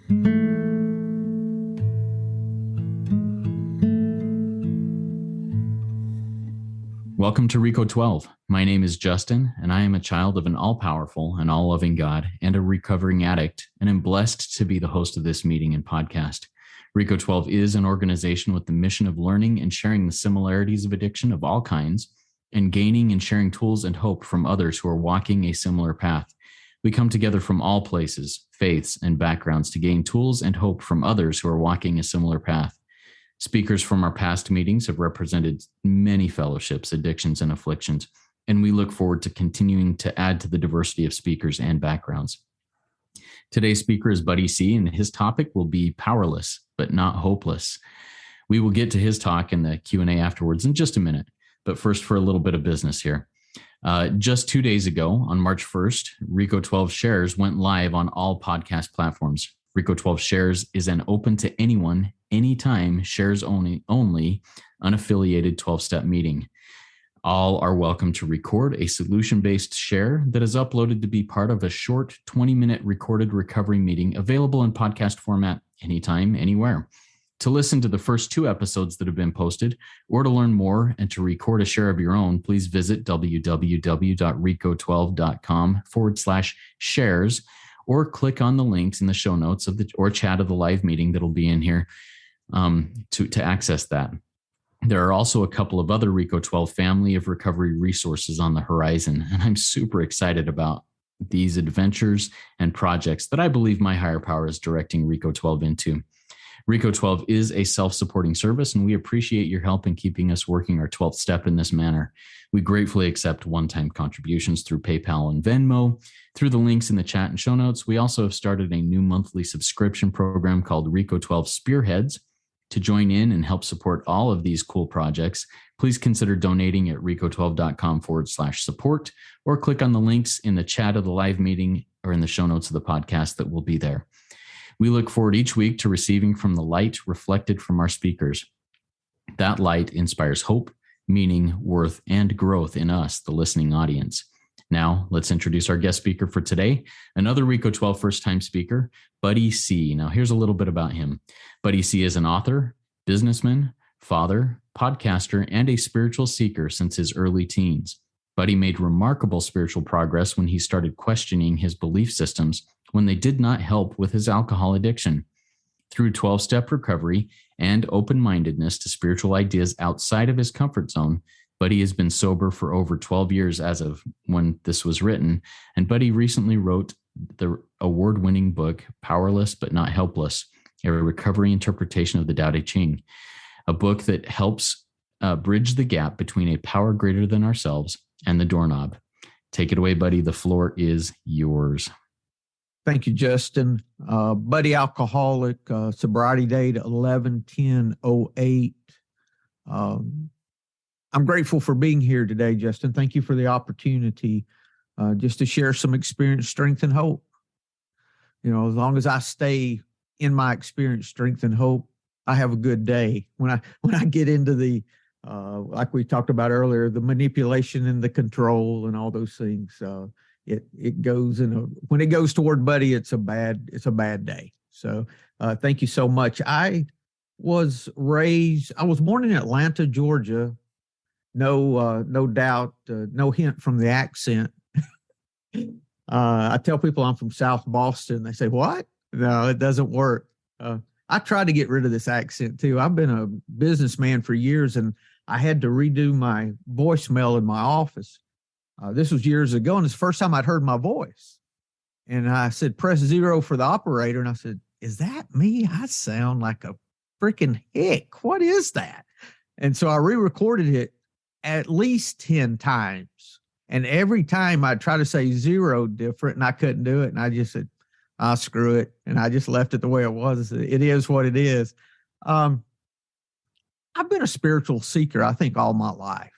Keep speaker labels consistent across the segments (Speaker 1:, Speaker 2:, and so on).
Speaker 1: Welcome to RECO12. My name is Justin, and I am a child of an all-powerful and all-loving God and a recovering addict, and am blessed to be the host of this meeting and podcast. RECO12 is an organization with the mission of learning and sharing the similarities of addiction of all kinds, and gaining and sharing tools and hope from others who are walking a similar path. We come together from all places, faiths, and backgrounds to gain tools and hope from others who are walking a similar path. Speakers from our past meetings have represented many fellowships, addictions, and afflictions, and we look forward to continuing to add to the diversity of speakers and backgrounds. Today's speaker is Buddy C, and his topic will be Powerless, but not Hopeless. We will get to his talk in the Q&A afterwards in just a minute, but first for a little bit of business here. Just 2 days ago, on March 1st, RECO12 Shares went live on all podcast platforms. RECO12 Shares is an open to anyone, anytime, shares only, unaffiliated 12-step meeting. All are welcome to record a solution-based share that is uploaded to be part of a short 20-minute recorded recovery meeting available in podcast format anytime, anywhere. To listen to the first 2 episodes that have been posted, or to learn more and to record a share of your own, please visit www.reco12.com/shares, or click on the links in the show notes or chat of the live meeting that'll be in here to access that. There are also a couple of other RECO12 family of recovery resources on the horizon, and I'm super excited about these adventures and projects that I believe my higher power is directing RECO12 into. RECO12 is a self-supporting service, and we appreciate your help in keeping us working our 12th step in this manner. We gratefully accept one-time contributions through PayPal and Venmo. Through the links in the chat and show notes, we also have started a new monthly subscription program called RECO12 Spearheads. To join in and help support all of these cool projects, please consider donating at reco12.com/support, or click on the links in the chat of the live meeting or in the show notes of the podcast that will be there. We look forward each week to receiving from the light reflected from our speakers. That light inspires hope, meaning, worth, and growth in us, the listening audience. Now, let's introduce our guest speaker for today, another RECO12 first-time speaker, Buddy C. Now, here's a little bit about him. Buddy C is an author, businessman, father, podcaster, and a spiritual seeker since his early teens. Buddy made remarkable spiritual progress when he started questioning his belief systems when they did not help with his alcohol addiction. Through 12-step recovery and open-mindedness to spiritual ideas outside of his comfort zone, Buddy has been sober for over 12 years as of when this was written, and Buddy recently wrote the award-winning book, Powerless but Not Helpless, a recovery interpretation of the Tao Te Ching, a book that helps bridge the gap between a power greater than ourselves and the doorknob. Take it away, Buddy. The floor is yours.
Speaker 2: Thank you, Justin. Buddy alcoholic, sobriety date 11/10/08. I'm grateful for being here today, Justin. Thank you for the opportunity just to share some experience, strength, and hope. You know, as long as I stay in my experience, strength, and hope, I have a good day. When I get into the like we talked about earlier, the manipulation and the control and all those things, it goes when it goes toward Buddy, it's a bad day. So thank you so much. I was born in Atlanta, Georgia. No doubt, no hint from the accent. I tell people I'm from South Boston. They say, "What?" No, it doesn't work. I try to get rid of this accent too. I've been a businessman for years, and I had to redo my voicemail in my office. This was years ago, and it's the first time I'd heard my voice. And I said, "Press 0 for the operator." And I said, "Is that me? I sound like a freaking hick. What is that?" And so I re-recorded it at least 10 times. And every time I'd try to say 0 different, and I couldn't do it. And I just said, screw it. And I just left it the way it was. It is what it is. I've been a spiritual seeker, I think, all my life.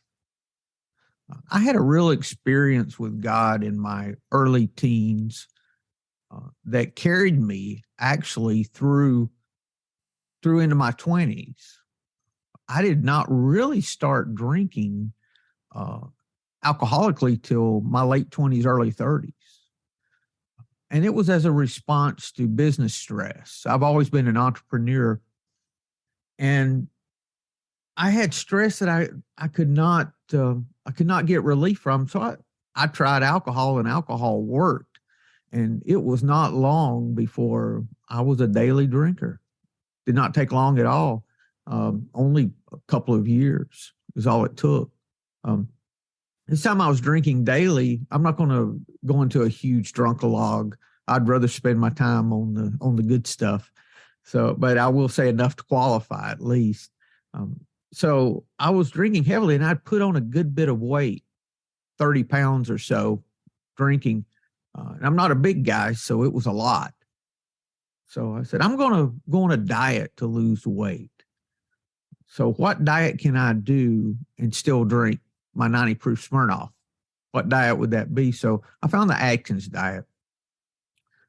Speaker 2: I had a real experience with God in my early teens that carried me actually through into my 20s. I did not really start drinking alcoholically till my late 20s, early 30s. And it was as a response to business stress. I've always been an entrepreneur, and I had stress that I could not get relief from. So I tried alcohol, and alcohol worked. And it was not long before I was a daily drinker. Did not take long at all. Only a couple of years is all it took. This time I was drinking daily. I'm not going to go into a huge drunkalog. I'd rather spend my time on the good stuff. So, but I will say enough to qualify at least. So I was drinking heavily, and I'd put on a good bit of weight, 30 pounds or so, drinking. And I'm not a big guy, so it was a lot. So I said, I'm going to go on a diet to lose weight. So what diet can I do and still drink my 90 proof Smirnoff? What diet would that be? So I found the Atkins diet.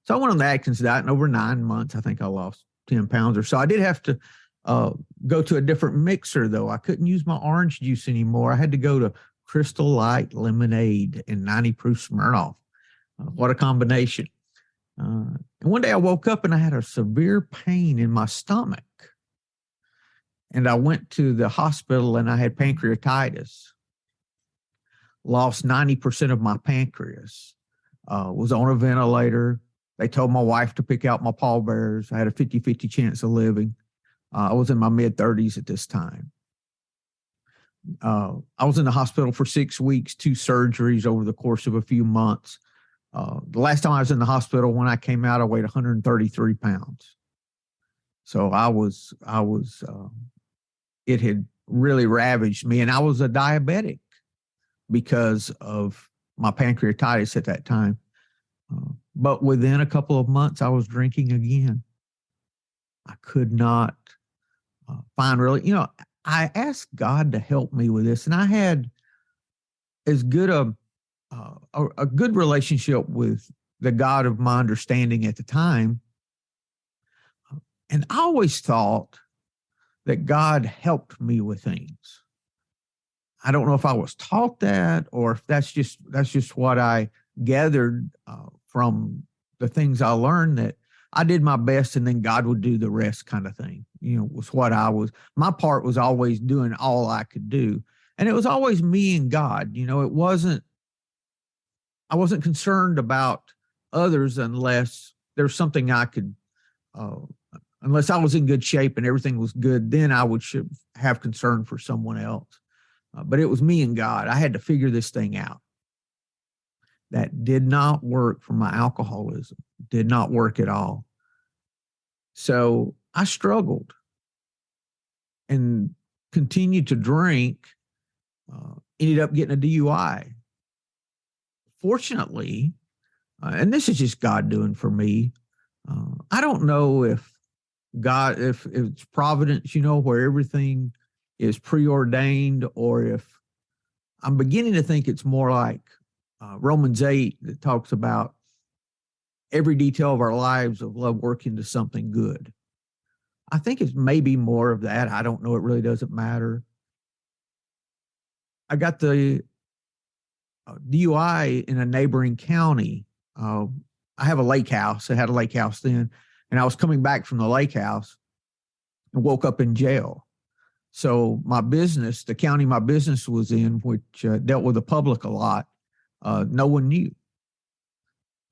Speaker 2: So I went on the Atkins diet, and over 9 months, I think I lost 10 pounds or so. I did have to go to a different mixer, though. I couldn't use my orange juice anymore. I had to go to Crystal Light lemonade and 90 proof Smirnoff. What a combination. And one day I woke up and I had a severe pain in my stomach. And I went to the hospital, and I had pancreatitis. Lost 90% of my pancreas. Was on a ventilator. They told my wife to pick out my pallbearers. I had a 50-50 chance of living. I was in my mid-30s at this time. I was in the hospital for 6 weeks, 2 surgeries over the course of a few months. The last time I was in the hospital, when I came out, I weighed 133 pounds. So it had really ravaged me, and I was a diabetic because of my pancreatitis at that time. But within a couple of months, I was drinking again. I could not find really, I asked God to help me with this, and I had as good a good relationship with the God of my understanding at the time. And I always thought that God helped me with things. I don't know if I was taught that, or if that's just what I gathered from the things I learned, that I did my best and then God would do the rest, kind of thing. Was what my part was always doing all I could do. And it was always me and God. I wasn't concerned about others unless there's something I could, unless I was in good shape and everything was good, then I should have concern for someone else. But it was me and God. I had to figure this thing out. That did not work for my alcoholism. Did not work at all. So I struggled and continued to drink, ended up getting a DUI. Fortunately, and this is just God doing for me, I don't know if it's providence, where everything is preordained, or if I'm beginning to think it's more like Romans 8 that talks about every detail of our lives of love working to something good. I think it's maybe more of that. I don't know. It really doesn't matter. I got the DUI in a neighboring county. I have a lake house. I had a lake house then, and I was coming back from the lake house and woke up in jail. So my business, the county my business was in, which dealt with the public a lot, no one knew.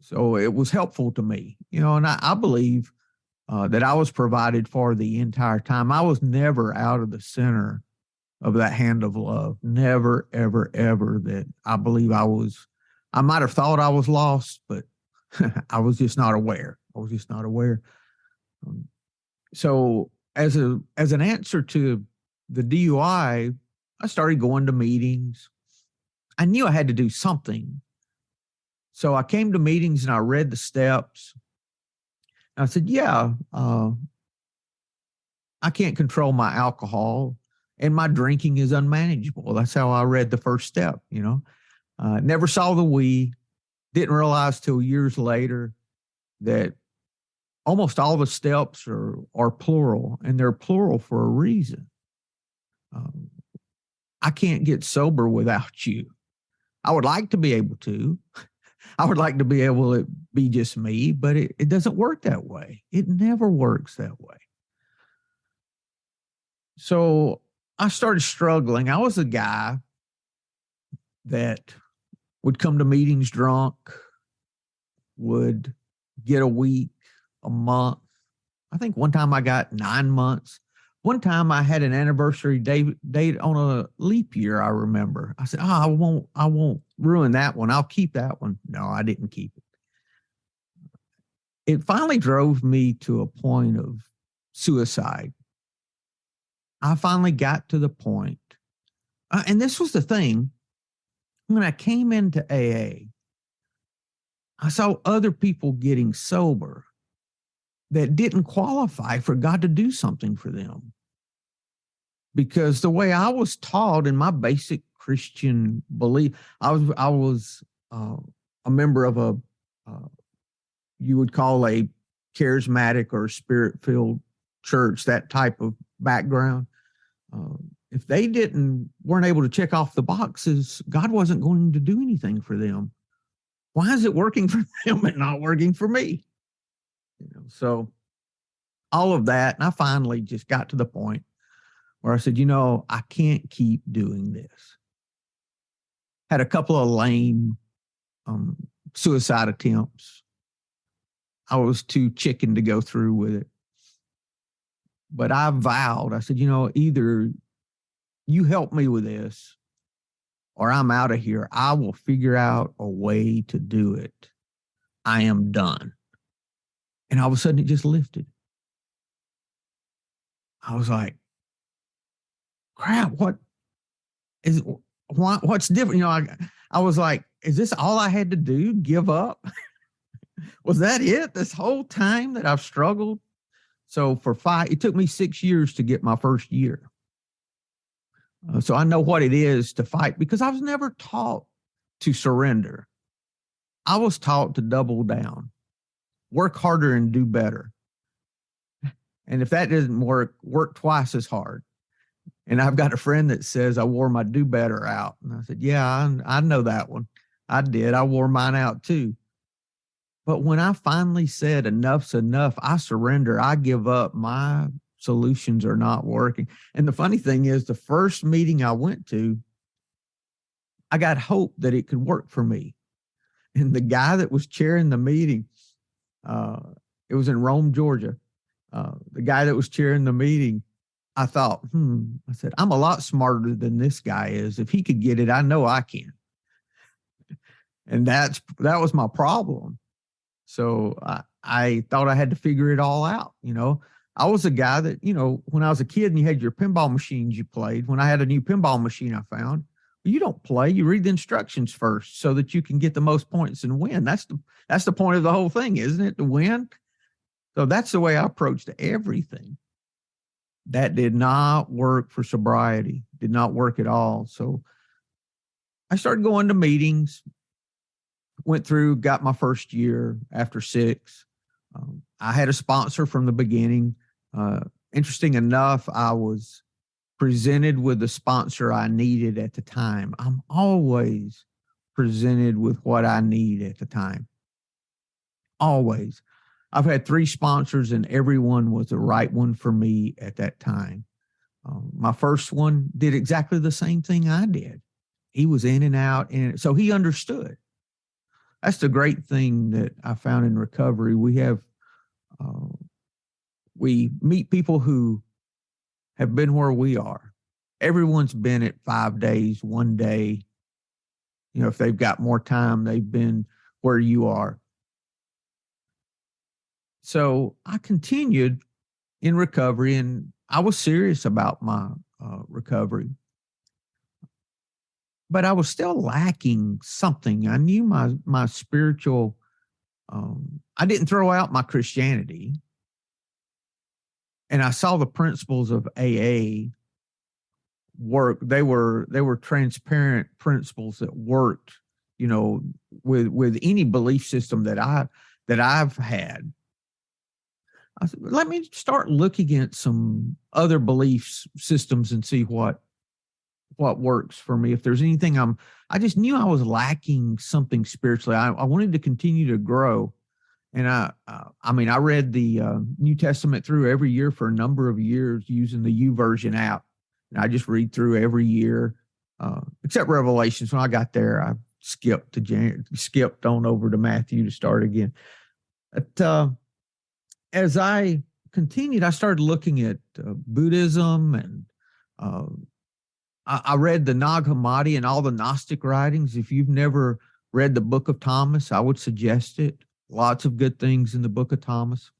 Speaker 2: So it was helpful to me, and I believe that I was provided for the entire time. I was never out of the center of that hand of love. Never, ever, ever that I believe I might have thought I was lost, but I was just not aware. So as an answer to the DUI, I started going to meetings. I knew I had to do something. So I came to meetings and I read the steps. And I said, I can't control my alcohol, and my drinking is unmanageable. That's how I read the first step, Never saw the we. Didn't realize till years later that almost all the steps are plural, and they're plural for a reason. I can't get sober without you. I would like to be able to, I would like to be able to be just me, but it doesn't work that way. It never works that way. So I started struggling. I was a guy that would come to meetings drunk, would get a week, a month. I think one time I got 9 months. One time I had an anniversary date on a leap year, I remember. I said, I won't ruin that one. I'll keep that one. No, I didn't keep it. It finally drove me to a point of suicide. I finally got to the point, and this was the thing, when I came into AA, I saw other people getting sober that didn't qualify for God to do something for them. Because the way I was taught in my basic Christian belief, I was a member of a you would call a charismatic or spirit-filled church, that type of background. If they weren't able to check off the boxes, God wasn't going to do anything for them. Why is it working for them and not working for me? So all of that, and I finally just got to the point where I said, I can't keep doing this. Had a couple of lame suicide attempts. I was too chicken to go through with it. But I vowed, I said, either you help me with this or I'm out of here. I will figure out a way to do it. I am done. And all of a sudden it just lifted. I was like, crap, what's different? I was like, is this all I had to do? Give up? Was that it? This whole time that I've struggled? So it took me 6 years to get my first year. So I know what it is to fight, because I was never taught to surrender. I was taught to double down, work harder and do better. And if that doesn't work twice as hard. And I've got a friend that says I wore my do better out. And I said, yeah, I know that one. I did. I wore mine out too. But when I finally said enough's enough, I surrender, I give up, my solutions are not working. And the funny thing is, the first meeting I went to, I got hope that it could work for me. And the guy that was chairing the meeting, it was in Rome, Georgia. The guy that was chairing the meeting, I thought, I said, I'm a lot smarter than this guy is. If he could get it, I know I can. And that was my problem. So I thought I had to figure it all out. I was a guy that, when I was a kid and you had your pinball machines you played, when I had a new pinball machine I found, you don't play, you read the instructions first so that you can get the most points and win. That's the point of the whole thing, isn't it? To win. So that's the way I approached everything. That did not work for sobriety, did not work at all. So I started going to meetings, went through, got my first year after 6. I had a sponsor from the beginning. Interesting enough, I was presented with the sponsor I needed at the time. I'm always presented with what I need at the time. Always. I've had 3 sponsors and everyone was the right one for me at that time. My first one did exactly the same thing I did. He was in and out, and so he understood. That's the great thing that I found in recovery. We meet people who have been where we are. Everyone's been it 5 days, 1 day. If they've got more time, they've been where you are. So I continued in recovery, and I was serious about my recovery. But I was still lacking something. I knew my spiritual, I didn't throw out my Christianity. And I saw the principles of AA work. They were transparent principles that worked, with any belief system that I've had. I said, let me start looking at some other belief systems and see what what works for me. If there's anything I just knew I was lacking something spiritually. I wanted to continue to grow. And I mean, I read the New Testament through every year for a number of years using the YouVersion app. And I just read through every year, except Revelations. When I got there, I skipped on over to Matthew to start again. But as I continued, I started looking at Buddhism, and I read the Nag Hammadi and all the Gnostic writings. If you've never read the Book of Thomas, I would suggest it. Lots of good things in the Book of Thomas.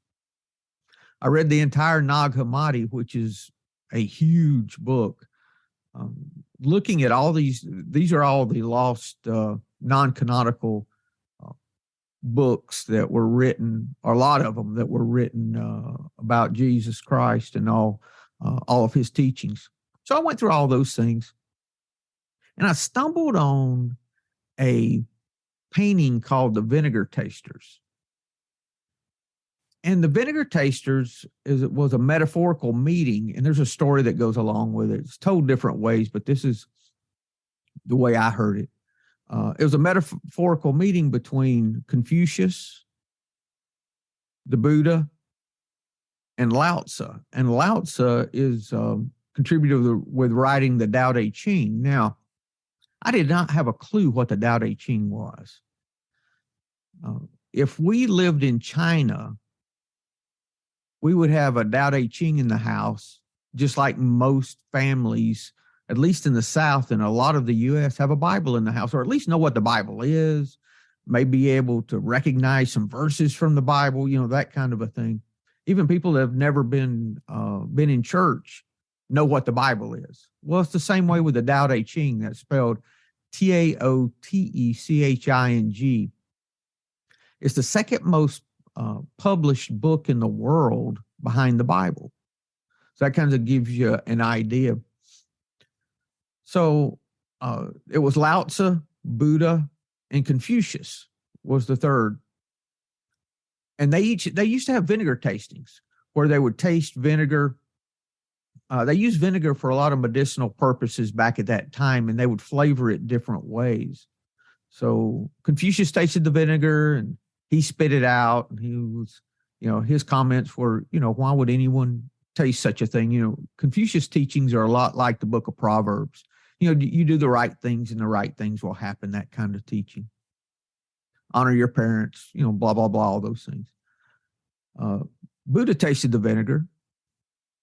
Speaker 2: I read the entire Nag Hammadi, which is a huge book. Looking at all these are all the lost non-canonical books that were written, or a lot of them that were written about Jesus Christ and all of his teachings. So I went through all those things, and I stumbled on a painting called The Vinegar Tasters. And The Vinegar Tasters was a metaphorical meeting, and there's a story that goes along with it. It's told different ways, but this is the way I heard it. It was a metaphorical meeting between Confucius, the Buddha, and Lao Tzu. And Lao Tzu is contributed with writing the Tao Te Ching. Now, I did not have a clue what the Tao Te Ching was. If we lived in China, we would have a Tao Te Ching in the house, just like most families, at least in the South and a lot of the U.S., have a Bible in the house, or at least know what the Bible is, may be able to recognize some verses from the Bible, that kind of a thing. Even people that have never been in church know what the Bible is. Well, it's the same way with the Tao Te Ching. That's spelled Taoteching. It's the second most published book in the world behind the Bible. So that kind of gives you an idea. So it was Lao Tzu, Buddha, and Confucius was the third. And they used to have vinegar tastings where they would taste vinegar. They used vinegar for a lot of medicinal purposes back at that time, and they would flavor it different ways. So Confucius tasted the vinegar and he spit it out, and he was, his comments were, why would anyone taste such a thing? Confucius' teachings are a lot like the book of Proverbs. You do the right things and the right things will happen, that kind of teaching. Honor your parents, blah, blah, blah, all those things. Buddha tasted the vinegar,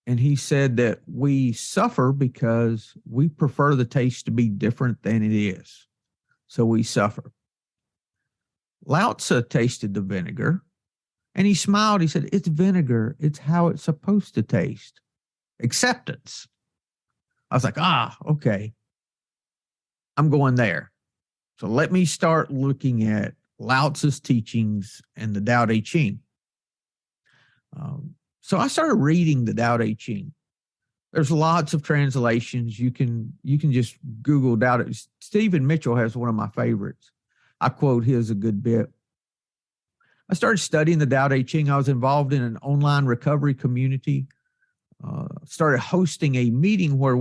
Speaker 2: and he said that we suffer because we prefer the taste to be different than it is. So we suffer. Lao Tzu tasted the vinegar, and he smiled. He said, it's vinegar. It's how it's supposed to taste. Acceptance. I was like, okay. I'm going there. So let me start looking at Lao Tzu's teachings and the Tao Te Ching. So I started reading the Tao Te Ching. There's lots of translations. You can just Google Tao Te. Stephen Mitchell has one of my favorites. I quote his a good bit. I started studying the Tao Te Ching. I was involved in an online recovery community. Started hosting a meeting where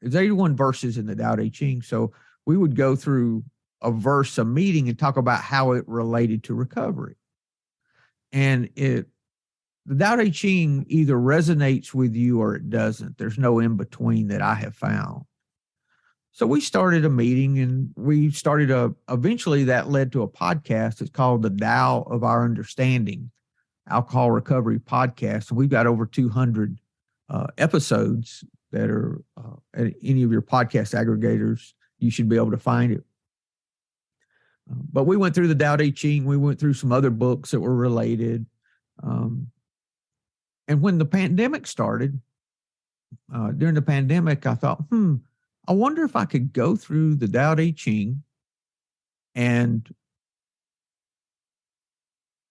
Speaker 2: there's 81 verses in the Tao Te Ching. So we would go through a verse, a meeting, and talk about how it related to recovery. And the Tao Te Ching either resonates with you or it doesn't. There's no in between that I have found. So we started a meeting, and we started eventually that led to a podcast. It's called The Tao of Our Understanding, Alcohol Recovery Podcast. And we've got over 200 episodes that are at any of your podcast aggregators. You should be able to find it. But we went through the Tao Te Ching. We went through some other books that were related. And when the pandemic started, during the pandemic, I thought, I wonder if I could go through the Tao Te Ching and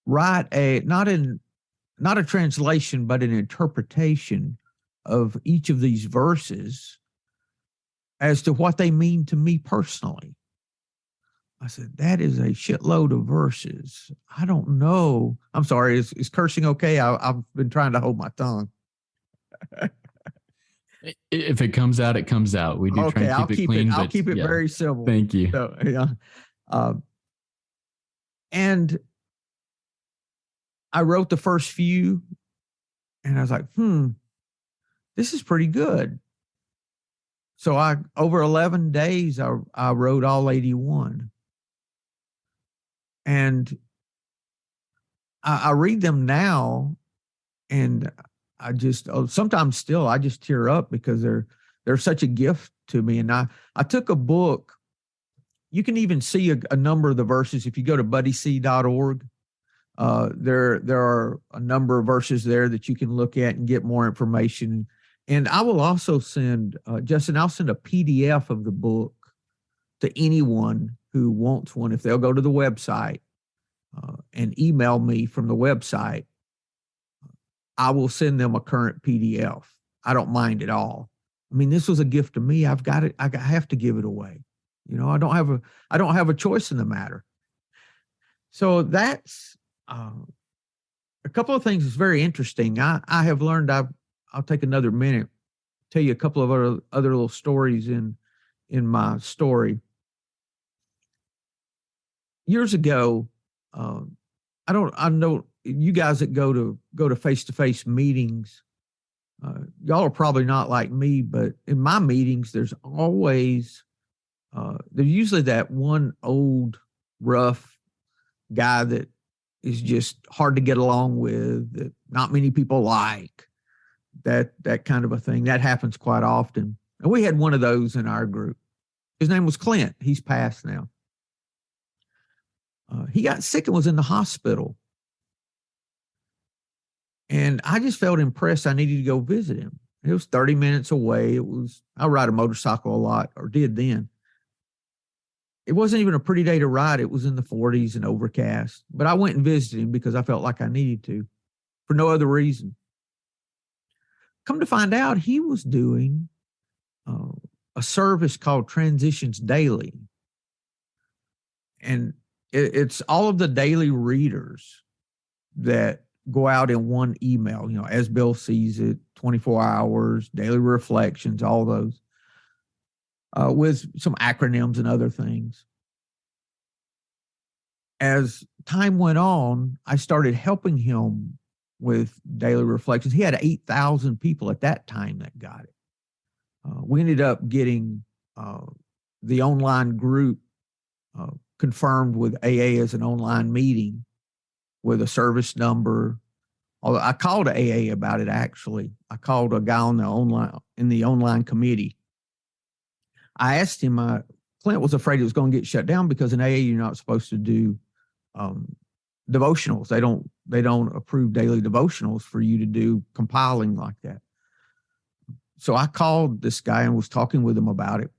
Speaker 2: write not a translation, but an interpretation of each of these verses as to what they mean to me personally. I said, that is a shitload of verses. I don't know. I'm sorry. Is cursing okay? I've been trying to hold my tongue.
Speaker 1: If it comes out, it comes out. We do try
Speaker 2: Okay,
Speaker 1: and keep it clean.
Speaker 2: I'll
Speaker 1: but
Speaker 2: keep it
Speaker 1: yeah,
Speaker 2: very simple.
Speaker 1: thank you.
Speaker 2: So, yeah. And I wrote the first few, and I was like, this is pretty good. So over 11 days, I wrote all 81. And I read them now, and I just sometimes still I just tear up because they're such a gift to me. And I took a book. You can even see a number of the verses if you go to buddyc.org. There are a number of verses there that you can look at and get more information. And I will also send Justin. I'll send a PDF of the book to anyone who wants one if they'll go to the website and email me from the website. I will send them a current PDF. I don't mind at all. I mean, this was a gift to me. I've got it. I have to give it away. You know, I don't have a choice in the matter. So that's a couple of things that's very interesting. I have learned. I'll take another minute, tell you a couple of other little stories in my story. Years ago, I know you guys that go to face-to-face meetings, y'all are probably not like me, but in my meetings, there's always there's usually that one old rough guy that is just hard to get along with, that not many people like, that kind of a thing. That happens quite often. And we had one of those in our group. His name was Clint. He's passed now. He got sick and was in the hospital. And I just felt impressed. I needed to go visit him. It was 30 minutes away. I ride a motorcycle a lot, or did then. It wasn't even a pretty day to ride. It was in the 40s and overcast. But I went and visited him because I felt like I needed to, for no other reason. Come to find out, he was doing a service called Transitions Daily. And it's all of the daily readers that go out in one email, you know, as Bill sees it, 24 hours, daily reflections, all those, with some acronyms and other things. As time went on, I started helping him with daily reflections. He had 8,000 people at that time that got it. We ended up getting the online group confirmed with AA as an online meeting with a service number. Although I called AA about it, actually. I called a guy in the online committee. I asked him, Clint was afraid it was going to get shut down because in AA you're not supposed to do devotionals. They don't approve daily devotionals for you to do compiling like that. So I called this guy and was talking with him about it.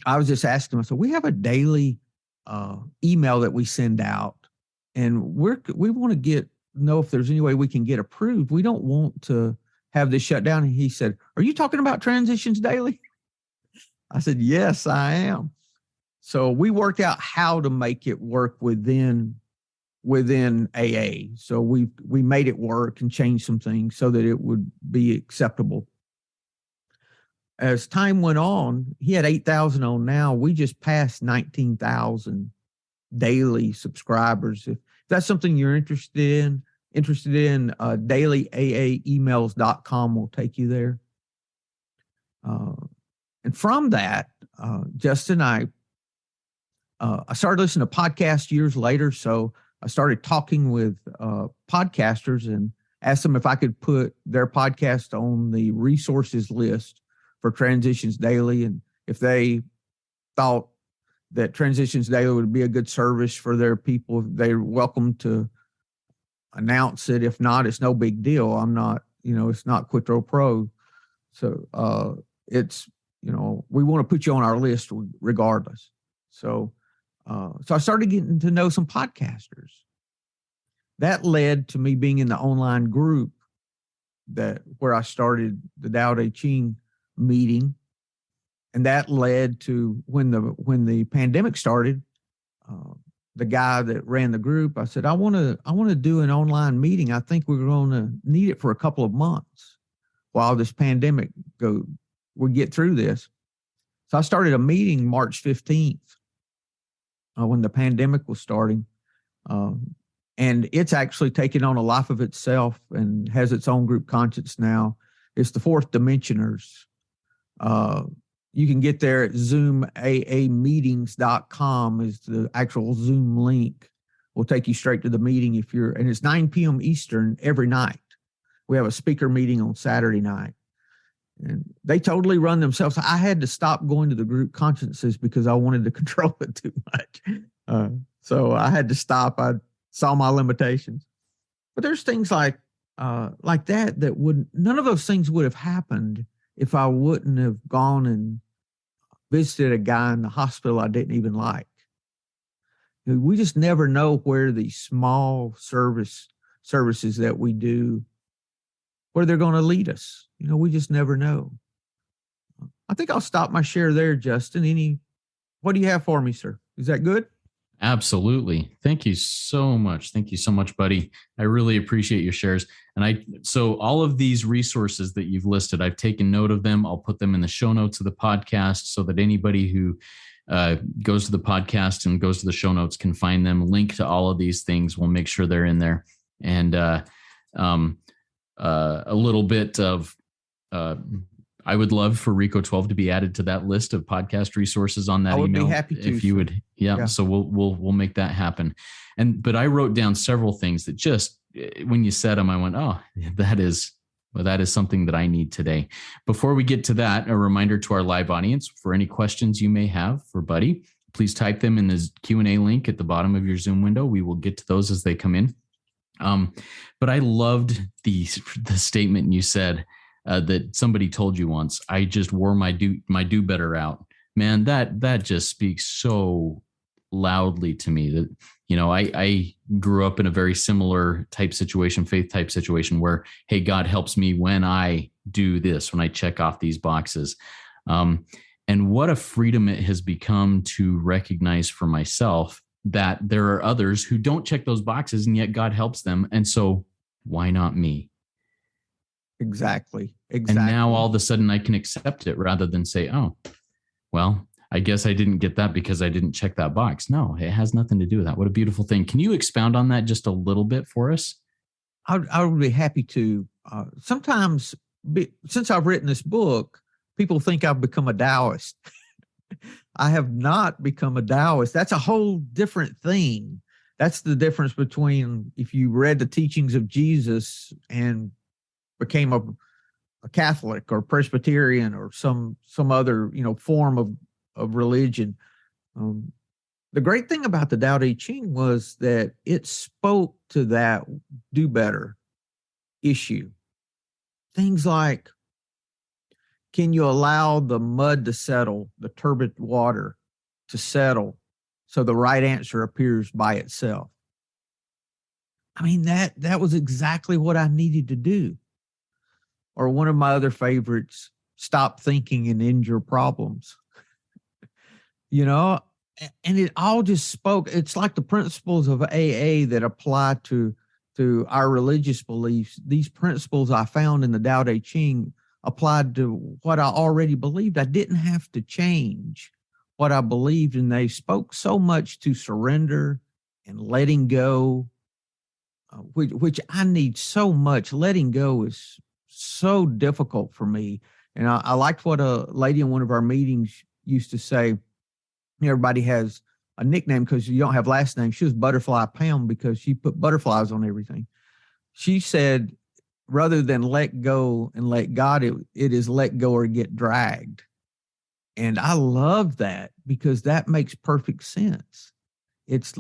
Speaker 2: I was just asking him, I said, we have a daily email that we send out, and we want to know if there's any way we can get approved. We don't want to have this shut down. And he said, are you talking about Transitions Daily? I said, yes, I am. So we worked out how to make it work within AA. So we made it work and changed some things so that it would be acceptable. As time went on, he had 8,000 on now. We just passed 19,000 daily subscribers. If that's something you're interested in, dailyaaemails.com will take you there. And from that, Justin, I started listening to podcasts years later. So I started talking with podcasters and asked them if I could put their podcast on the resources list for Transitions Daily, and if they thought that Transitions Daily would be a good service for their people, they're welcome to announce it. If not, it's no big deal. I'm not, it's not quid pro pro. So it's, we want to put you on our list regardless. So I started getting to know some podcasters. That led to me being in the online group where I started the Tao Te Ching meeting. And that led to when the pandemic started, the guy that ran the group, I said, I want to do an online meeting. I think we're going to need it for a couple of months. while this pandemic we get through this. So I started a meeting March 15th when the pandemic was starting. And it's actually taken on a life of itself and has its own group conscience now. It's the Fourth Dimensioners. You can get there at zoomaameetings.com is the actual Zoom link. Will take you straight to the meeting and it's 9 p.m. Eastern every night. We have a speaker meeting on Saturday night. And they totally run themselves. I had to stop going to the group consciences because I wanted to control it too much. So I had to stop. I saw my limitations. But there's things like that none of those things would have happened if I wouldn't have gone and visited a guy in the hospital I didn't even like. We just never know where these small services that we do, where they're going to lead us. We just never know. I think I'll stop my share there, Justin. What do you have for me, sir? Is that good?
Speaker 1: Absolutely. Thank you so much. Thank you so much, buddy. I really appreciate your shares. So all of these resources that you've listed, I've taken note of them. I'll put them in the show notes of the podcast so that anybody who goes to the podcast and goes to the show notes can find them. Link to all of these things. We'll make sure they're in there. And a little bit of, I would love for RECO12 to be added to that list of podcast resources on that email. I would
Speaker 2: be happy to.
Speaker 1: If you would. Yeah. So we'll make that happen. But I wrote down several things that just, when you said them, I went, oh, that is something that I need today. Before we get to that, a reminder to our live audience, for any questions you may have for Buddy, please type them in the Q&A link at the bottom of your Zoom window. We will get to those as they come in. But I loved the statement you said that somebody told you once. I just wore my do better out. Man, that just speaks so loudly to me that, I grew up in a very similar type situation, faith type situation where, hey, God helps me when I do this, when I check off these boxes. And what a freedom it has become to recognize for myself that there are others who don't check those boxes and yet God helps them. And so why not me? Exactly. And now all of a sudden I can accept it rather than say, oh, well, I guess I didn't get that because I didn't check that box. No, it has nothing to do with that. What a beautiful thing. Can you expound on that just a little bit for us? I would be happy to. Sometimes, since I've written this book, people think I've become a Taoist. I have not become a Taoist. That's a whole different thing. That's the difference between if you read the teachings of Jesus and became a Catholic or Presbyterian or some other form of religion. The great thing about the Tao Te Ching was that it spoke to that do better issue. Things like, can you allow the mud to settle, the turbid water to settle, so the right answer appears by itself? I mean, that was exactly what I needed to do. Or one of my other favorites, stop thinking and end your problems. And it all just spoke. It's like the principles of AA that apply to our religious beliefs. These principles I found in the Tao Te Ching applied to what I already believed. I didn't have to change what I believed, and they spoke so much to surrender and letting go, which I need so much. Letting go is so difficult for me. And I liked what a lady in one of our meetings used to say. Everybody has a nickname because you don't have last name. She was Butterfly Pound because she put butterflies on everything. She said, rather than let go and let God, it is let go or get dragged. And I love that because that makes perfect sense. It's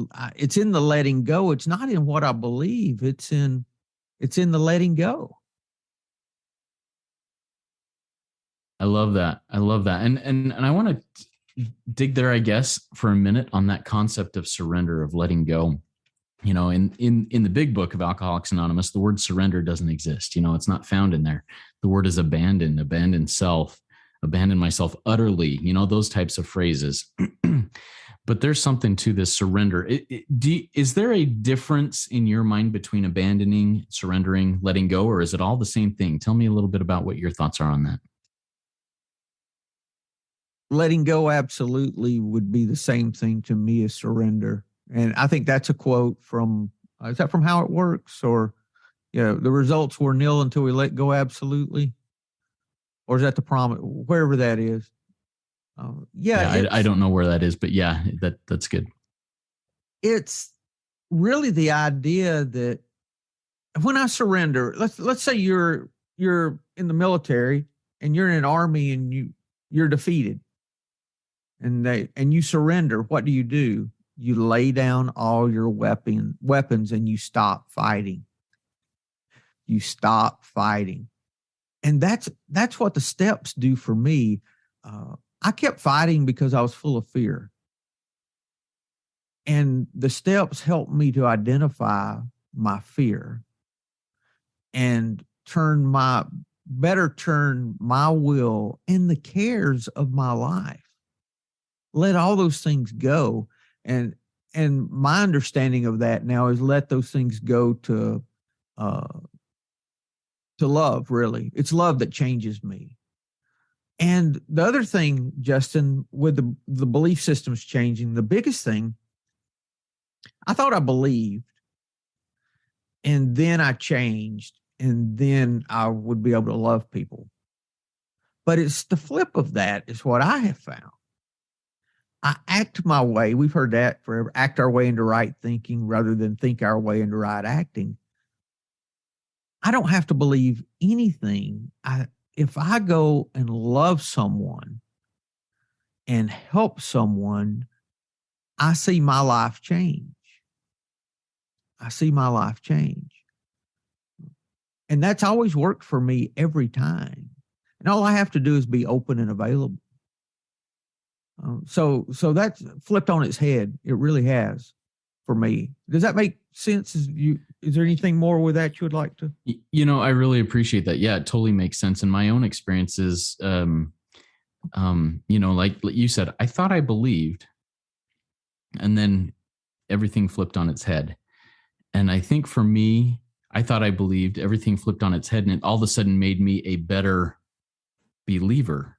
Speaker 1: in the letting go. It's not in what I believe. It's in the letting go. I love that. And I want to dig there, I guess, for a minute on that concept of surrender, of letting go. In the big book of Alcoholics Anonymous, the word surrender doesn't exist. It's not found in there. The word is abandon self. abandon myself utterly, those types of phrases. But there's something to this surrender. Is there a difference in your mind between abandoning, surrendering, letting go, or is it all the same thing? Tell me a little bit about what your thoughts are on that.
Speaker 2: Letting go absolutely would be the same thing to me as surrender. And I think that's a quote from, is that from How It Works? Or, the results were nil until we let go absolutely? Or is that the promise? Wherever that is.
Speaker 1: I don't know where that is, but yeah, that's good.
Speaker 2: It's really the idea that when I surrender, let's say you're in the military and you're in an army and you're defeated and you surrender. What do? You lay down all your weapons and you stop fighting. You stop fighting. And that's what the steps do for me. I kept fighting because I was full of fear. And the steps helped me to identify my fear and turn my will and the cares of my life. Let all those things go. And my understanding of that now is let those things go to love, really. It's love that changes me. And the other thing, Justin, with the belief systems changing, the biggest thing, I thought I believed, and then I changed, and then I would be able to love people. But it's the flip of that is what I have found. I act my way. We've heard that forever. Act our way into right thinking rather than think our way into right acting. I don't have to believe anything. If I go and love someone and help someone, I see my life change. I see my life change. And that's always worked for me every time. And all I have to do is be open and available. So that's flipped on its head. It really has for me. Does that make sense? Is there anything more with that you would like to?
Speaker 1: I really appreciate that. Yeah, it totally makes sense. In my own experiences, like you said, I thought I believed, and then everything flipped on its head. And I think for me, I thought I believed, everything flipped on its head, and it all of a sudden made me a better believer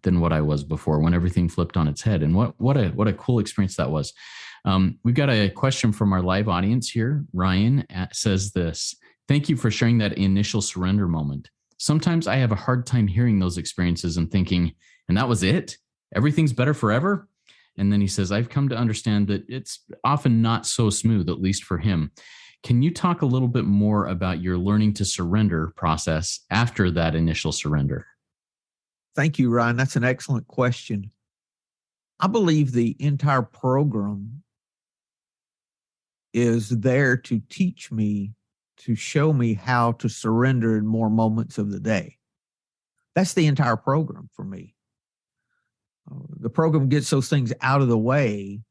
Speaker 1: than what I was before when everything flipped on its head. And what a cool experience that was. We've got a question from our live audience here. Ryan says this: thank you for sharing that initial surrender moment. Sometimes I have a hard time hearing those experiences and thinking, and that was it? Everything's better forever? And then he says, I've come to understand that it's often not so smooth, at least for him. Can you talk a little bit more about your learning to surrender process after that initial surrender?
Speaker 2: Thank you, Ryan. That's an excellent question. I believe the entire program is there to teach me, to show me how to surrender in more moments of the day. That's the entire program for me. The program gets those things out of the way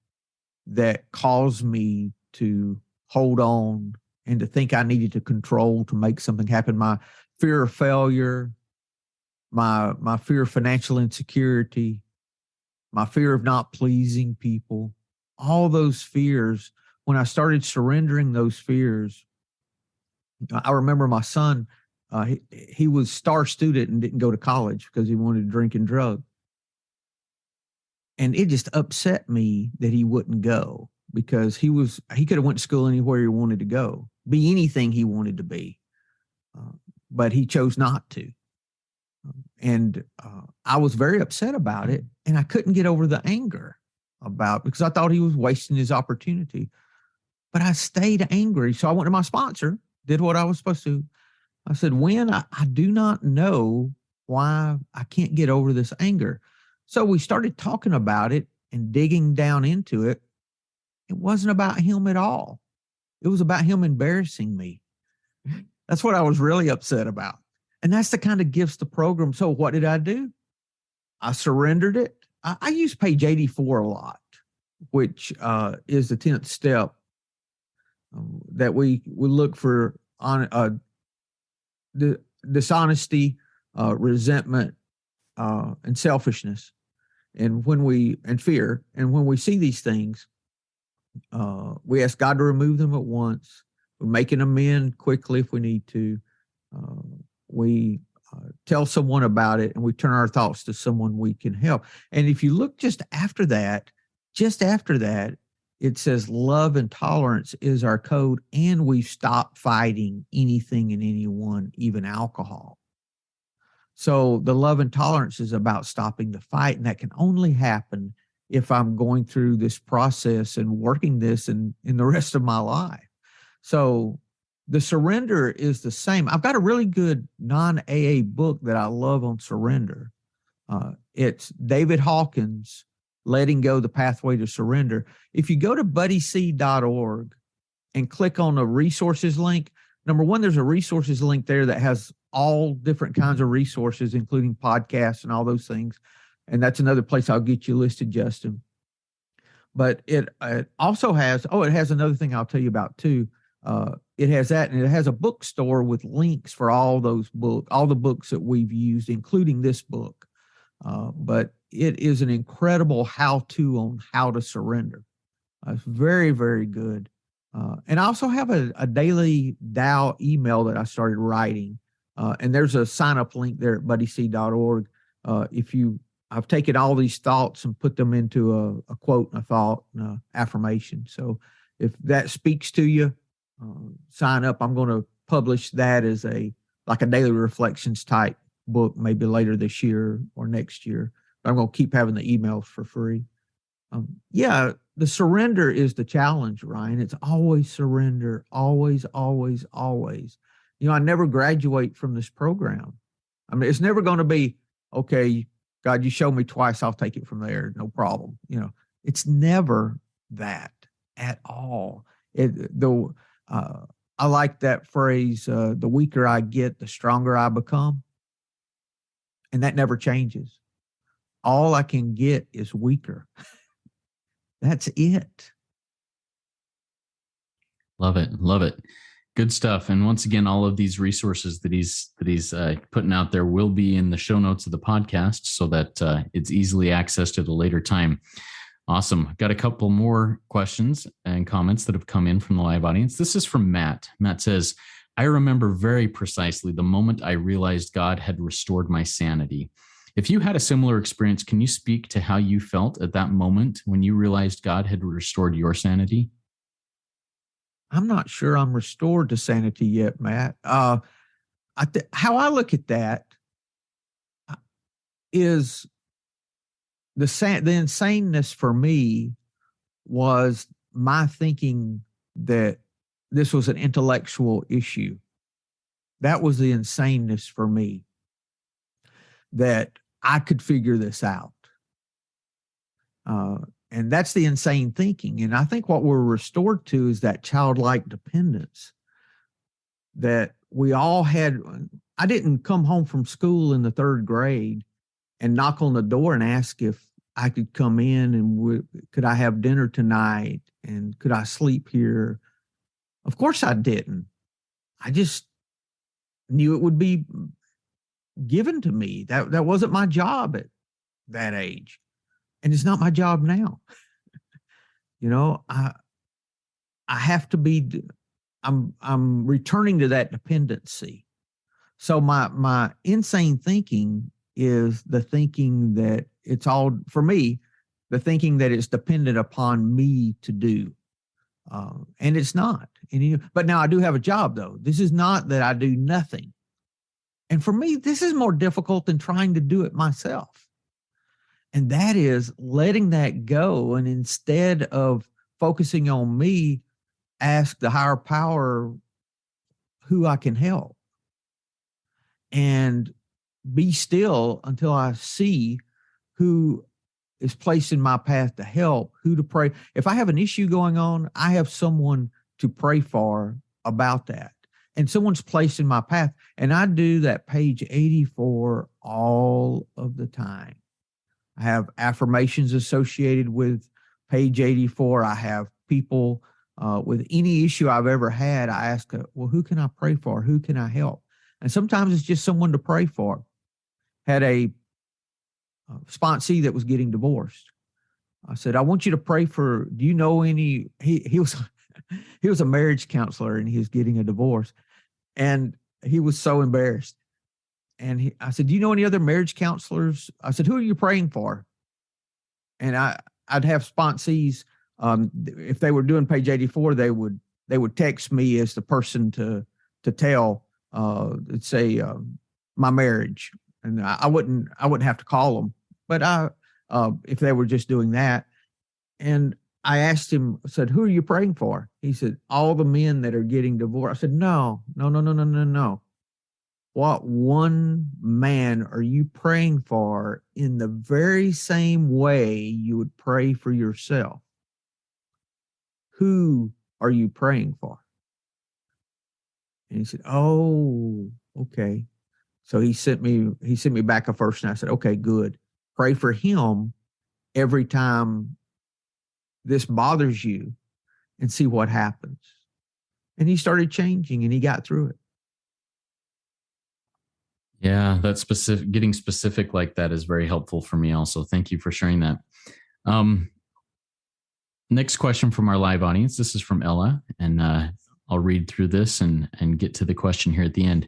Speaker 2: that cause me to hold on and to think I needed to control to make something happen. My fear of failure, my fear of financial insecurity, my fear of not pleasing people, all those fears. When I started surrendering those fears, I remember my son, he was star student and didn't go to college because he wanted to drink and drug. And it just upset me that he wouldn't go because he could have went to school anywhere he wanted to go, be anything he wanted to be. But he chose not to. And I was very upset about it. And I couldn't get over the anger because I thought he was wasting his opportunity. But I stayed angry. So I went to my sponsor, did what I was supposed to. I said, Wynn, I do not know why I can't get over this anger. So we started talking about it and digging down into it. It wasn't about him at all. It was about him embarrassing me. That's what I was really upset about. And that's the kind of gifts the program. So what did I do? I surrendered it. I use page 84 a lot, which is the 10th step that we look for on dishonesty, resentment, and selfishness, and fear. And when we see these things, we ask God to remove them at once. We make an amend quickly if we need to. We tell someone about it, and we turn our thoughts to someone we can help. And if you look just after that, it says love and tolerance is our code, and we stop fighting anything and anyone, even alcohol. So the love and tolerance is about stopping the fight, and that can only happen if I'm going through this process and working this in the rest of my life. So the surrender is the same. I've got a really good non-AA book that I love on surrender. It's David Hawkins' Letting Go, the Pathway to Surrender. If you go to buddyc.org and click on the resources link, number one, there's a resources link there that has all different kinds of resources, including podcasts and all those things. And that's another place I'll get you listed, Justin. But it also has, it has another thing I'll tell you about too. It has that, and it has a bookstore with links for all those books, all the books that we've used, including this book. But it is an incredible how-to on how to surrender. It's very, very good. And I also have a daily Tao email that I started writing. And there's a sign-up link there at buddyc.org. I've taken all these thoughts and put them into a quote and a thought and an affirmation. So if that speaks to you, sign up. I'm going to publish that as a daily reflections type book, maybe later this year or next year. But I'm going to keep having the emails for free. The surrender is the challenge, Ryan. It's always surrender, always, always, always. I never graduate from this program. I mean, it's never going to be, okay, God, you showed me twice, I'll take it from there, no problem. It's never that at all. I like that phrase, the weaker I get, the stronger I become. And that never changes. All I can get is weaker. That's it.
Speaker 1: Love it. Love it. Good stuff. And once again, all of these resources that he's putting out there will be in the show notes of the podcast so that it's easily accessed at a later time. Awesome. Got a couple more questions and comments that have come in from the live audience. This is from Matt. Matt says, I remember very precisely the moment I realized God had restored my sanity. If you had a similar experience, can you speak to how you felt at that moment when you realized God had restored your sanity?
Speaker 2: I'm not sure I'm restored to sanity yet, Matt. How I look at that is the insaneness for me was my thinking that this was an intellectual issue. That was the insaneness for me, that I could figure this out. And that's the insane thinking. And I think what we're restored to is that childlike dependence that we all had. I didn't come home from school in the third grade and knock on the door and ask if I could come in and could I have dinner tonight and could I sleep here? Of course I didn't. I just knew it would be given to me. That wasn't my job at that age. And it's not my job now. I have to be, I'm returning to that dependency. So my insane thinking is the thinking that it's all, for me, the thinking that it's dependent upon me to do. And it's not. But now I do have a job, though. This is not that I do nothing. And for me, this is more difficult than trying to do it myself. And that is letting that go. And instead of focusing on me, ask the higher power who I can help. And be still until I see who is placed in my path to help, who to pray. If I have an issue going on, I have someone to pray for about that. And someone's placed in my path. And I do that page 84 all of the time. I have affirmations associated with page 84. I have people with any issue I've ever had. I ask, well, who can I pray for? Who can I help? And sometimes it's just someone to pray for. Had a sponsee that was getting divorced. I said, I want you to pray for, do you know any, he was, he was a marriage counselor and he was getting a divorce, and he was so embarrassed. And I said, do you know any other marriage counselors? I said, who are you praying for? And I'd have sponsees, if they were doing page 84, they would text me as the person to tell, say, my marriage. And I wouldn't have to call them, but if they were just doing that. And I asked him, I said, who are you praying for? He said, all the men that are getting divorced. I said, no. What one man are you praying for in the very same way you would pray for yourself? Who are you praying for? And he said, oh, okay. So he sent me back a verse, and I said, okay, good. Pray for him every time this bothers you and see what happens. And he started changing and he got through it.
Speaker 1: Yeah, that's specific. Getting specific like that is very helpful for me also. Thank you for sharing that. Next question from our live audience. This is from Ella, and I'll read through this and get to the question here at the end.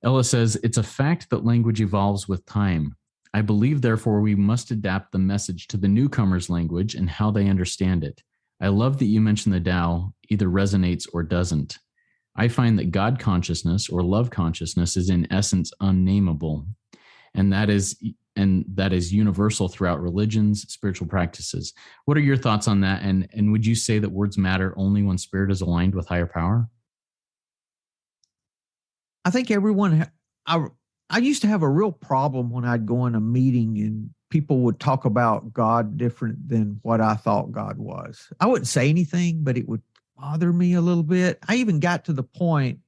Speaker 1: Ella says, it's a fact that language evolves with time. I believe, therefore, we must adapt the message to the newcomer's language and how they understand it. I love that you mentioned the Tao either resonates or doesn't. I find that God consciousness or love consciousness is in essence unnameable, and that is universal throughout religions, spiritual practices. What are your thoughts on that? And would you say that words matter only when spirit is aligned with higher power?
Speaker 2: I think I used to have a real problem when I'd go in a meeting and people would talk about God different than what I thought God was. I wouldn't say anything, but it would bother me a little bit. I even got to the point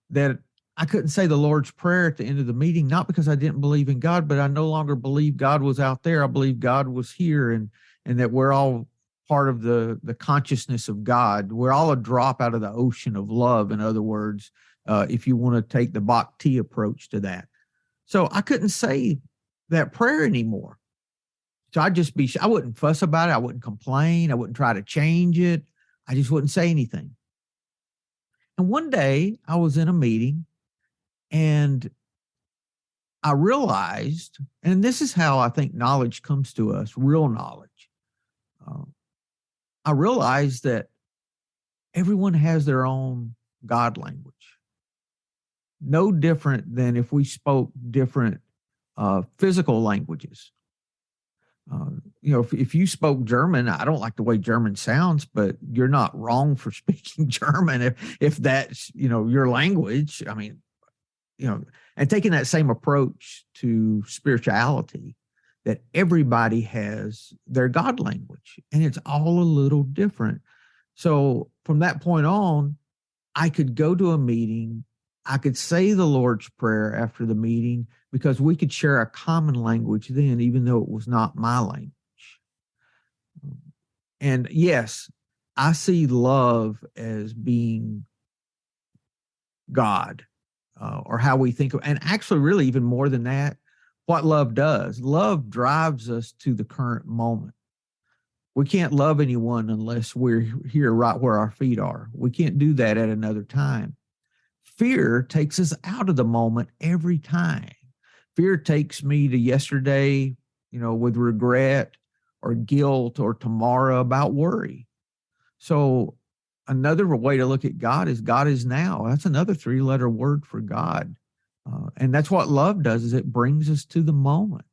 Speaker 2: that I couldn't say the Lord's Prayer at the end of the meeting, not because I didn't believe in God, but I no longer believed God was out there. I believed God was here, and that we're all part of the consciousness of God. We're all a drop out of the ocean of love, in other words, if you want to take the bhakti approach to that. So I couldn't say that prayer anymore. So I wouldn't fuss about it. I wouldn't complain. I wouldn't try to change it. I just wouldn't say anything. And one day I was in a meeting and I realized, and this is how I think knowledge comes to us, real knowledge. I realized that everyone has their own God language. No different than if we spoke different physical languages. If you spoke German, I don't like the way German sounds, but you're not wrong for speaking German if that's, your language. I mean, and taking that same approach to spirituality, that everybody has their God language and it's all a little different. So from that point on, I could go to a meeting, I could say the Lord's Prayer after the meeting because we could share a common language then, even though it was not my language. And yes, I see love as being God, or how we think of, and actually really even more than that, what love does. Love drives us to the current moment. We can't love anyone unless we're here right where our feet are. We can't do that at another time. Fear takes us out of the moment every time. Fear takes me to yesterday, with regret or guilt, or tomorrow about worry. So another way to look at God is now. That's another 3-letter word for God. And that's what love does, is it brings us to the moment.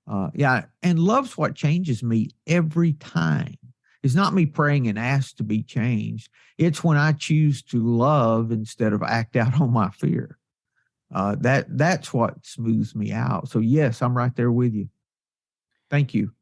Speaker 2: And love's what changes me every time. It's not me praying and ask to be changed. It's when I choose to love instead of act out on my fear. That's what smooths me out. So yes, I'm right there with you. Thank you.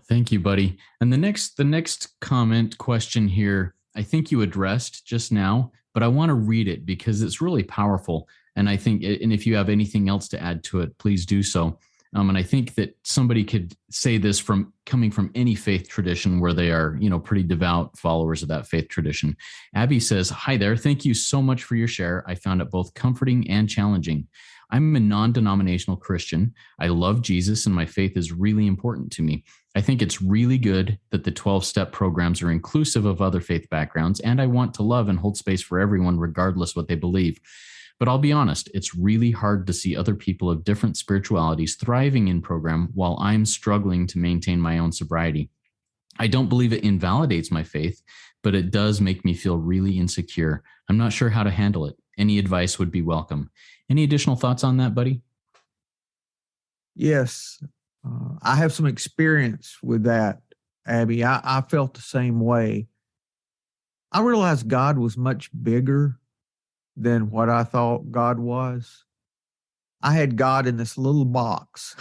Speaker 1: Thank you, buddy. And the next comment question here, I think you addressed just now, but I want to read it because it's really powerful. And I think, and if you have anything else to add to it, please do so. And I think that somebody could say this from coming from any faith tradition where they are, pretty devout followers of that faith tradition. Abby says, "Hi there. Thank you so much for your share. I found it both comforting and challenging. I'm a non-denominational Christian. I love Jesus and my faith is really important to me. I think it's really good that the 12-step programs are inclusive of other faith backgrounds, and I want to love and hold space for everyone regardless what they believe. But I'll be honest, it's really hard to see other people of different spiritualities thriving in program while I'm struggling to maintain my own sobriety. I don't believe it invalidates my faith, but it does make me feel really insecure. I'm not sure how to handle it. Any advice would be welcome." Any additional thoughts on that, buddy?
Speaker 2: Yes. I have some experience with that, Abby. I felt the same way. I realized God was much bigger than what I thought God was. I had God in this little box,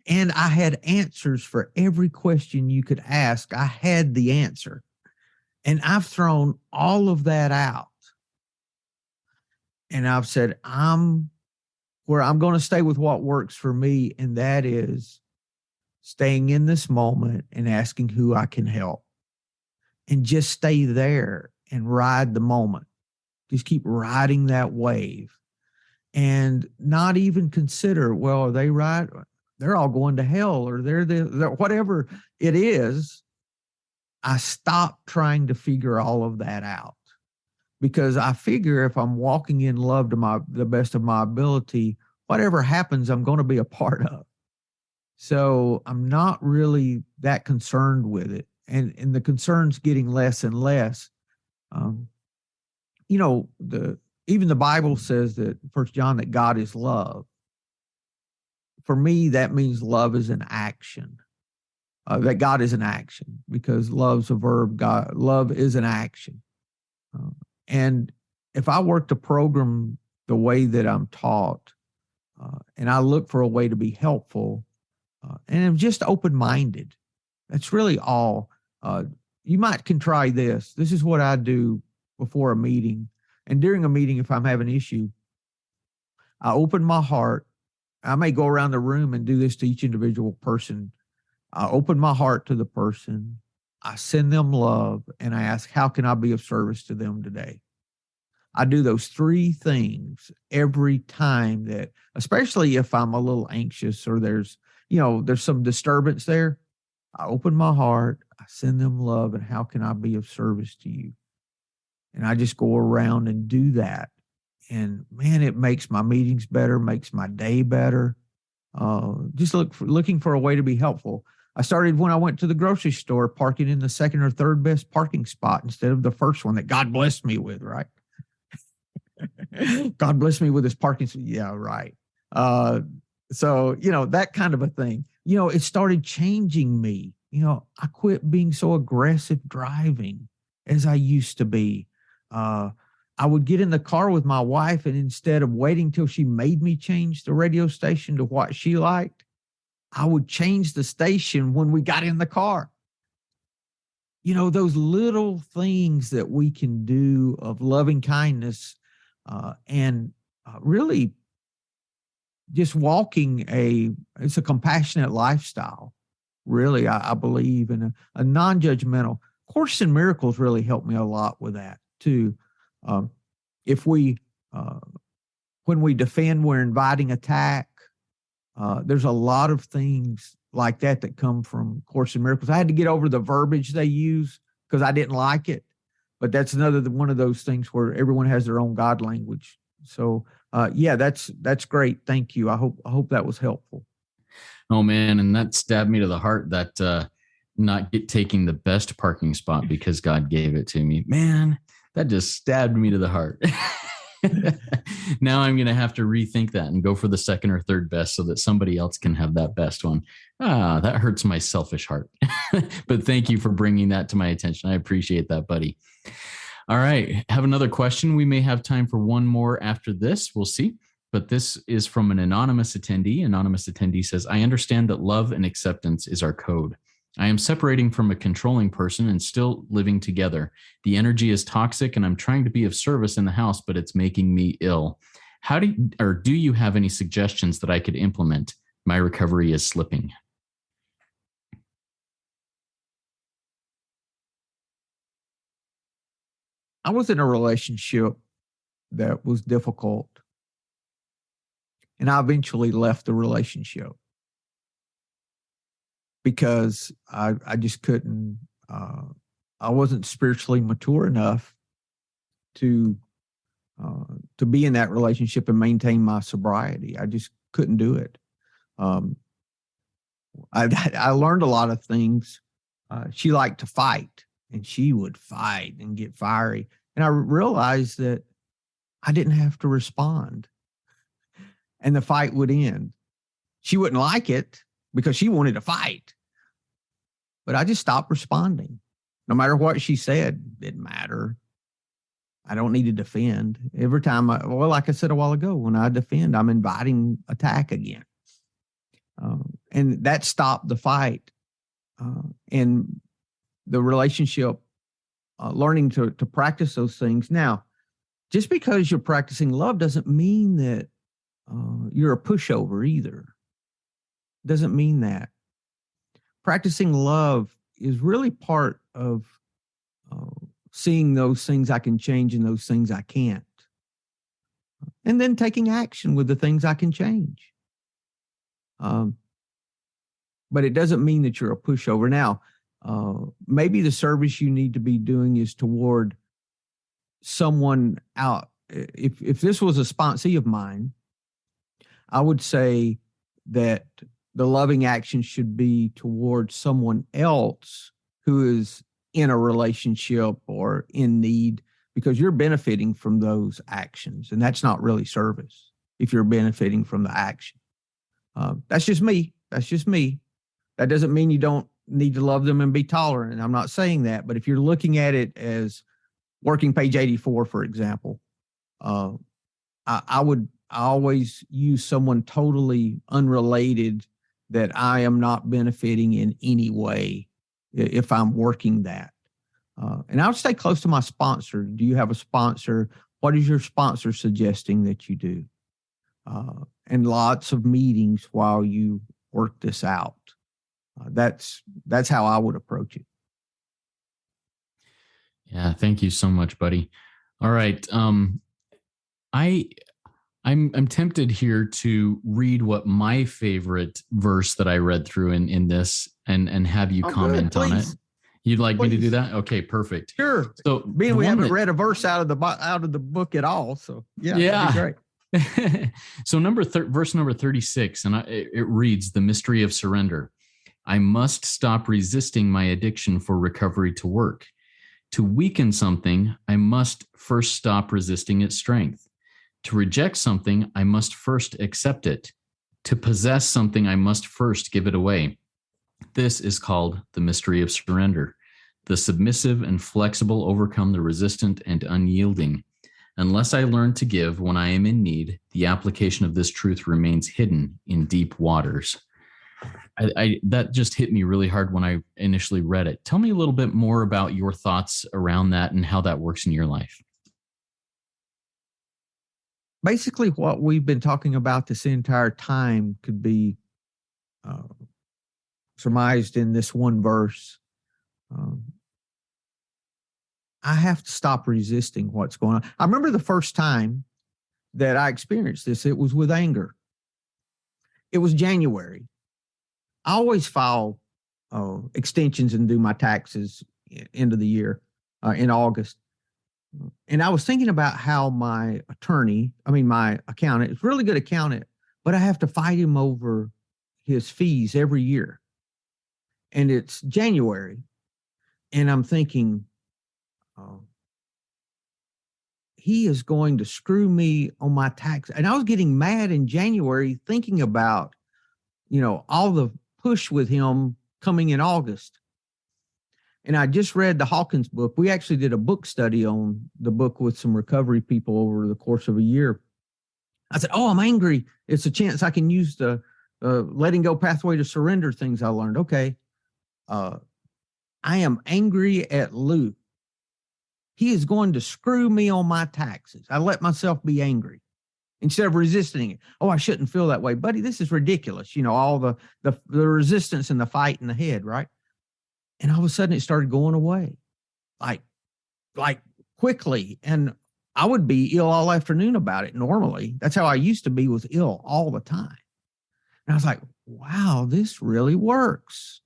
Speaker 2: and I had answers for every question you could ask. I had the answer, and I've thrown all of that out. And I've said, I'm going to stay with what works for me, and that is staying in this moment and asking who I can help, and just stay there and ride the moment. Just keep riding that wave and not even consider, well, are they right? They're all going to hell, or they're whatever it is. I stopped trying to figure all of that out, because I figure if I'm walking in love to the best of my ability, whatever happens, I'm going to be a part of. So I'm not really that concerned with it. And the concern's getting less and less. Even the Bible says that, 1 John, that God is love. For me, that means love is an action. That God is an action, because love's a verb. Love is an action. And if I work the program the way that I'm taught, and I look for a way to be helpful, and I'm just open-minded, that's really all. You can try this. This is what I do before a meeting. And during a meeting, if I'm having an issue, I open my heart. I may go around the room and do this to each individual person. I open my heart to the person. I send them love, and I ask, how can I be of service to them today? I do those three things every time, that, especially if I'm a little anxious or there's some disturbance there. I open my heart, I send them love, and how can I be of service to you? And I just go around and do that. And man, it makes my meetings better, makes my day better. Just looking for a way to be helpful. I started when I went to the grocery store, parking in the second or third best parking spot instead of the first one that God blessed me with, right? God bless me with his parking. Yeah, right. So, that kind of a thing. It started changing me. I quit being so aggressive driving as I used to be. I would get in the car with my wife, and instead of waiting till she made me change the radio station to what she liked, I would change the station when we got in the car. Those little things that we can do of loving kindness, and really just walking it's a compassionate lifestyle. Really, I believe in a non-judgmental. Course in Miracles really helped me a lot with that too. If we, when we defend, we're inviting attack. There's a lot of things like that come from Course in Miracles. I had to get over the verbiage they use because I didn't like it, but that's another one of those things where everyone has their own God language. So, that's great. Thank you. I hope that was helpful.
Speaker 1: Oh man, and that stabbed me to the heart, that not taking the best parking spot because God gave it to me. Man, that just stabbed me to the heart. Now I'm going to have to rethink that and go for the second or third best so that somebody else can have that best one. That hurts my selfish heart. But thank you for bringing that to my attention. I appreciate that, buddy. All right. Have another question. We may have time for one more after this. We'll see. But this is from an anonymous attendee. Anonymous attendee says, I understand that love and acceptance is our code. I am separating from a controlling person and still living together. The energy is toxic and I'm trying to be of service in the house, but it's making me ill. Do you have any suggestions that I could implement? My recovery is slipping.
Speaker 2: I was in a relationship that was difficult, and I eventually left the relationship because I just couldn't. I wasn't spiritually mature enough to be in that relationship and maintain my sobriety. I just couldn't do it. I learned a lot of things. She liked to fight, and she would fight and get fiery. And I realized that I didn't have to respond, and the fight would end. She wouldn't like it because she wanted to fight, but I just stopped responding. No matter what she said, it didn't matter. I don't need to defend. Every time, like I said a while ago, when I defend, I'm inviting attack again. And that stopped the fight. And the relationship, learning to practice those things. Now, just because you're practicing love doesn't mean that you're a pushover either. Doesn't mean that. Practicing love is really part of seeing those things I can change and those things I can't. And then taking action with the things I can change. But it doesn't mean that you're a pushover. Now, maybe the service you need to be doing is toward someone out. If this was a sponsee of mine, I would say that the loving action should be towards someone else who is in a relationship or in need, because you're benefiting from those actions. And that's not really service if you're benefiting from the action. That's just me. That's just me. That doesn't mean you don't need to love them and be tolerant. I'm not saying that. But if you're looking at it as working page 84, for example, I always use someone totally unrelated that I am not benefiting in any way if I'm working that. And I'll stay close to my sponsor. Do you have a sponsor? What is your sponsor suggesting that you do? And lots of meetings while you work this out. That's how I would approach it.
Speaker 1: Yeah, thank you so much, buddy. All right. I'm tempted here to read what my favorite verse that I read through in this and have you comment on it. You'd like me to do that? Okay, perfect.
Speaker 2: Sure.
Speaker 1: So
Speaker 2: being we haven't read a verse out of the book at all, so yeah. That'd be great.
Speaker 1: So verse number 36, and it reads, "The mystery of surrender. I must stop resisting my addiction for recovery to work. To weaken something, I must first stop resisting its strength. To reject something, I must first accept it. To possess something, I must first give it away. This is called the mystery of surrender. The submissive and flexible overcome the resistant and unyielding. Unless I learn to give when I am in need, the application of this truth remains hidden in deep waters." That just hit me really hard when I initially read it. Tell me a little bit more about your thoughts around that and how that works in your life.
Speaker 2: Basically, what we've been talking about this entire time could be surmised in this one verse. I have to stop resisting what's going on. I remember the first time that I experienced this, it was with anger. It was January. I always file extensions and do my taxes end of the year in August. And I was thinking about how my accountant, is a really good accountant, but I have to fight him over his fees every year. And it's January. And I'm thinking, he is going to screw me on my tax. And I was getting mad in January thinking about, all the push with him coming in August. And I just read the Hawkins book. We actually did a book study on the book with some recovery people over the course of a year. I said, I'm angry. It's a chance I can use the letting go pathway to surrender things I learned. Okay. I am angry at Luke. He is going to screw me on my taxes. I let myself be angry. instead of resisting it. Oh, I shouldn't feel that way, buddy. This is ridiculous. All the resistance and the fight in the head, right? And all of a sudden it started going away, like quickly. And I would be ill all afternoon about it normally. That's how I used to be, was ill all the time. And I was like, wow, this really works.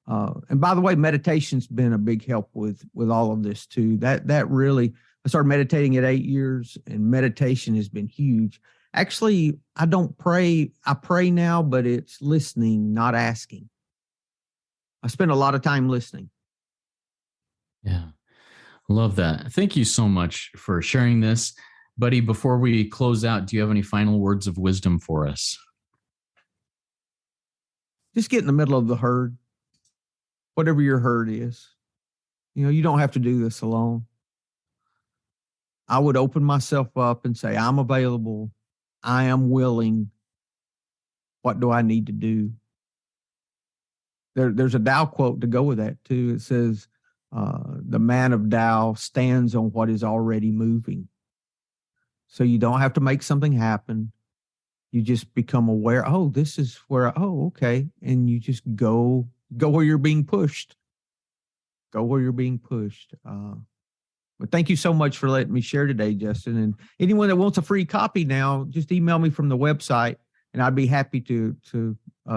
Speaker 2: And by the way, meditation's been a big help with all of this too. That really, I started meditating at 8 years, and meditation has been huge. Actually, I don't pray. I pray now, but it's listening, not asking. I spend a lot of time listening.
Speaker 1: Yeah. Love that. Thank you so much for sharing this. Buddy, before we close out, do you have any final words of wisdom for us?
Speaker 2: Just get in the middle of the herd, whatever your herd is. You don't have to do this alone. I would open myself up and say, I'm available. I am willing. What do I need to do? There's a Tao quote to go with that too. It says, the man of Tao stands on what is already moving. So you don't have to make something happen. You just become aware. Oh, this is where, okay. And you just go where you're being pushed. Go where you're being pushed. But thank you so much for letting me share today, Justin. And anyone that wants a free copy now, just email me from the website, and I'd be happy to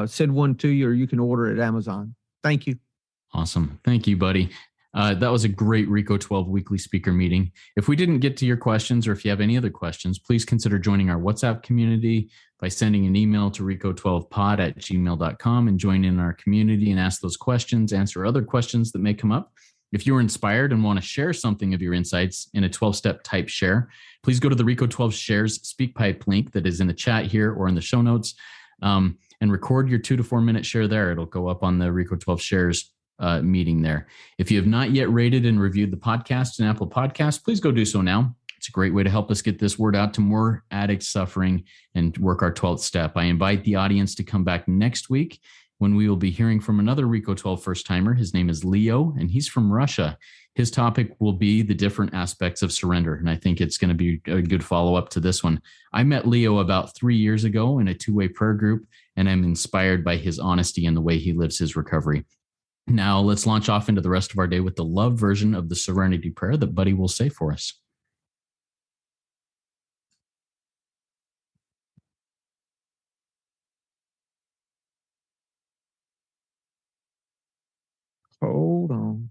Speaker 2: send one to you, or you can order it at Amazon. Thank you.
Speaker 1: Awesome. Thank you, buddy. That was a great RECO12 weekly speaker meeting. If we didn't get to your questions, or if you have any other questions, please consider joining our WhatsApp community by sending an email to RECO12pod@gmail.com and join in our community and ask those questions, answer other questions that may come up. If you're inspired and want to share something of your insights in a 12-step type share, please go to the RECO12 Shares SpeakPipe link that is in the chat here or in the show notes, and record your 2 to 4 minute share there. It'll go up on the RECO12 Shares meeting there. If you have not yet rated and reviewed the podcast in Apple Podcasts, please go do so now. It's a great way to help us get this word out to more addicts suffering and work our 12th step. I invite the audience to come back next week when we will be hearing from another RECO12 first-timer. His name is Leo, and he's from Russia. His topic will be the different aspects of surrender, and I think it's going to be a good follow-up to this one. I met Leo about 3 years ago in a two-way prayer group, and I'm inspired by his honesty and the way he lives his recovery. Now, let's launch off into the rest of our day with the love version of the Serenity Prayer that Buddy will say for us.
Speaker 2: Hold on.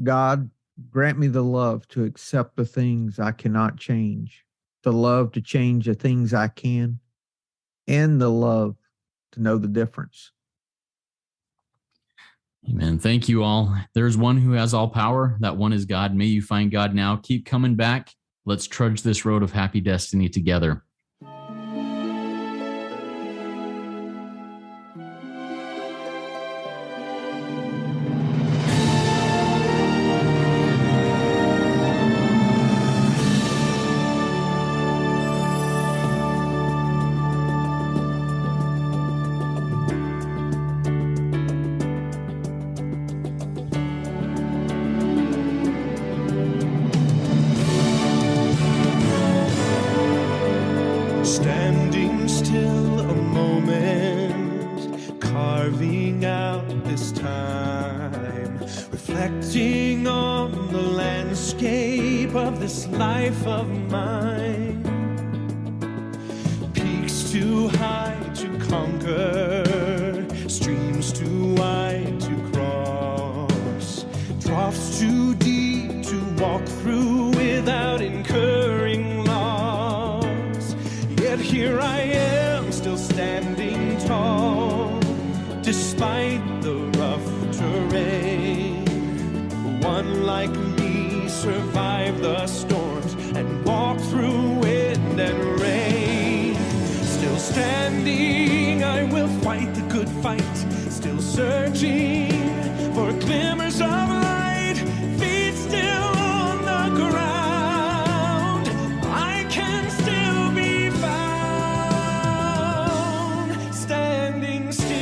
Speaker 2: God, grant me the love to accept the things I cannot change, the love to change the things I can, and the love to know the difference.
Speaker 1: Amen. Thank you all. There's one who has all power. That one is God. May you find God now. Keep coming back. Let's trudge this road of happy destiny together.
Speaker 3: Standing still a moment, carving out this time, reflecting on the landscape of this life of mine. Peaks too high to conquer, streams too wide to cross, troughs too deep to walk through without incurring loss. Yet here I am, still standing tall, despite the rough terrain. One like me survived the storms and walked through wind and rain. Still standing, I will fight the good fight, still searching for glimmers of light, feet still on the ground. I can still be found, standing still.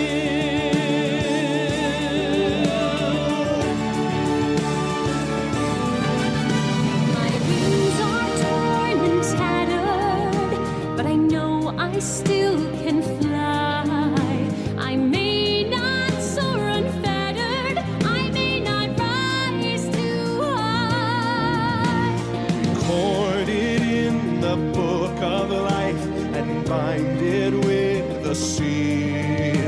Speaker 3: blinded with the sin.